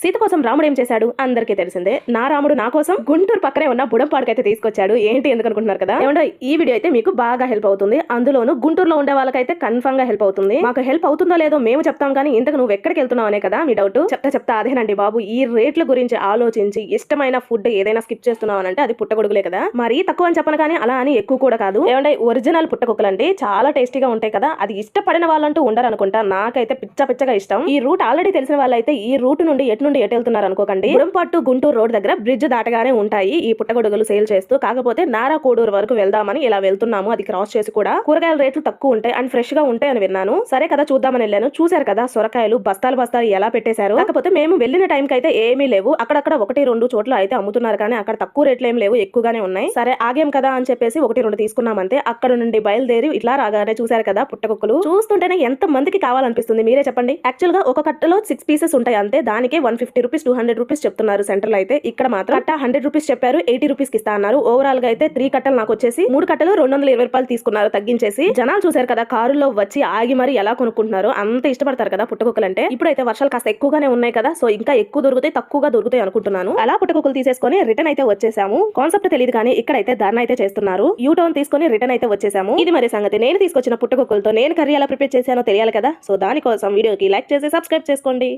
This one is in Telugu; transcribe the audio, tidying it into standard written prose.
సీత కోసం రాముడు ఏం చేశాడు అందరికీ తెలిసిందే. నా రాముడు నా కోసం గుంటూరు పక్కనే ఉన్న బుడంపాడుకైతే తీసుకొచ్చాడు. ఏంటి ఎందుకు అనుకుంటున్నారు కదా. ఏమంటే ఈ వీడియో అయితే మీకు బాగా హెల్ప్ అవుతుంది. అందులోను గుంటూరులో ఉండే వాళ్ళకైతే కన్ఫర్మ్ గా హెల్ప్ అవుతుంది. మాకు హెల్ప్ అవుతుందో లేదో మేము చెప్తాం కానీ ఇంతకు నువ్వు ఎక్కడికి వెళ్తున్నావు అనే కదా మీ డౌట్. చెప్తా అదేనండి బాబు. ఈ రేట్ల గురించి ఆలోచించి ఇష్టమైన ఫుడ్ ఏదైనా స్కిప్ చేస్తున్నావు అంటే అది పుట్టగొడుగులే కదా. మరీ తక్కువ అని చెప్పను కానీ అలా అని ఎక్కువ కూడా కాదు. ఏమంటే ఒరిజినల్ పుట్టగొక్కలు అంటే చాలా టేస్టీగా ఉంటాయి కదా. అది ఇష్టపడిన వాళ్ళంటూ ఉండరు అనుకుంటా. నాకైతే పిచ్చగా ఇష్టం. ఈ రూట్ ఆల్రెడీ తెలిసిన వాళ్ళైతే ఈ రూట్ నుండి ఎటు వెళ్తున్నారు అనుకోకండి. బుడంపాటు గుంటూరు రోడ్ దగ్గర బ్రిడ్జ్ దాటగానే ఉంటాయి ఈ పుట్టగొడుగులు సేల్ చేస్తూ. కాకపోతే నారా కోడూరు వరకు వెళ్దామని ఇలా వెళ్తున్నాము. అది క్రాస్ చేసి కూడా కూరగాయల రేట్లు తక్కువ ఉంటాయి అండ్ ఫ్రెష్ గా ఉంటాయి అని విన్నాను. సరే కదా చూద్దామని వెళ్ళాను. చూసారు కదా సొరకాయలు బస్తాలు ఎలా పెట్టేశారు. కాకపోతే మేము వెళ్ళిన టైం కి అయితే ఏమీ లేవు. అక్కడక్కడ 1-2 చోట్ల అయితే అమ్ముతున్నారు కానీ అక్కడ తక్కువ రేట్లు ఏం లేవు, ఎక్కువగానే ఉన్నాయి. సరే ఆగేం కదా అని చెప్పేసి 1-2 తీసుకున్నామంతే. అక్కడ నుండి బయలుదేరి ఇట్లా రాగానే చూసారు కదా పుట్టగొక్కలు. చూస్తుంటేనే ఎంత మందికి కావాలనిపిస్తుంది మీరే చెప్పండి. యాక్చువల్ గా ఒక కట్టలో 6 పీసెస్ ఉంటాయి అంతే. దానికే 150 రూపీస్ 200 రూపీస్ చెప్తున్నారు సెంటర్ లో అయితే. ఇక్కడ మాత్రం కట్ట 100 రూపీస్ చెప్పారు, 80 రూపీస్ కి ఇస్తా అన్నారు. ఓవరాల్ గా అయితే 3 కట్టలు నాకు వచ్చేసి 3 కట్టలు 220 రూపాయలు తీసుకున్నారు తగ్గించేసి. జనాలు చూసారు కదా కారులో వచ్చి ఆగి మరి ఎలా కొనుక్కుంటున్నారు. అంత ఇష్టపడతారు కదా పుట్టగొక్కలు అంటే. ఇప్పుడైతే వర్షాలు కాస్త ఎక్కువగానే ఉన్నాయి కదా, సో ఇంకా ఎక్కువ దొరుకుతాయి, తక్కువగా దొరుకుతాయి అనుకుంటున్నాను. అలా పుట్టగొక్కలు తీసేసుకొని రిటర్న్ అయితే వచ్చేసాము. కాన్సెప్ట్ తెలియదు కానీ ఇక్కడైతే ధర్నా అయితే చేస్తున్నారు. యూ టర్న్ తీసుకొని రిటర్న్ అయితే వచ్చేసాము. ఇది మరి సంగతి. నేను తీసుకొచ్చిన పుట్టగొక్కలతో నేను కర్రీ ఎలా ప్రిపేర్ చేశానో తెలియాలి కదా. సో దానికోసం వీడియోకి లైక్ చేసి సబ్స్క్రైబ్ చేసుకోండి.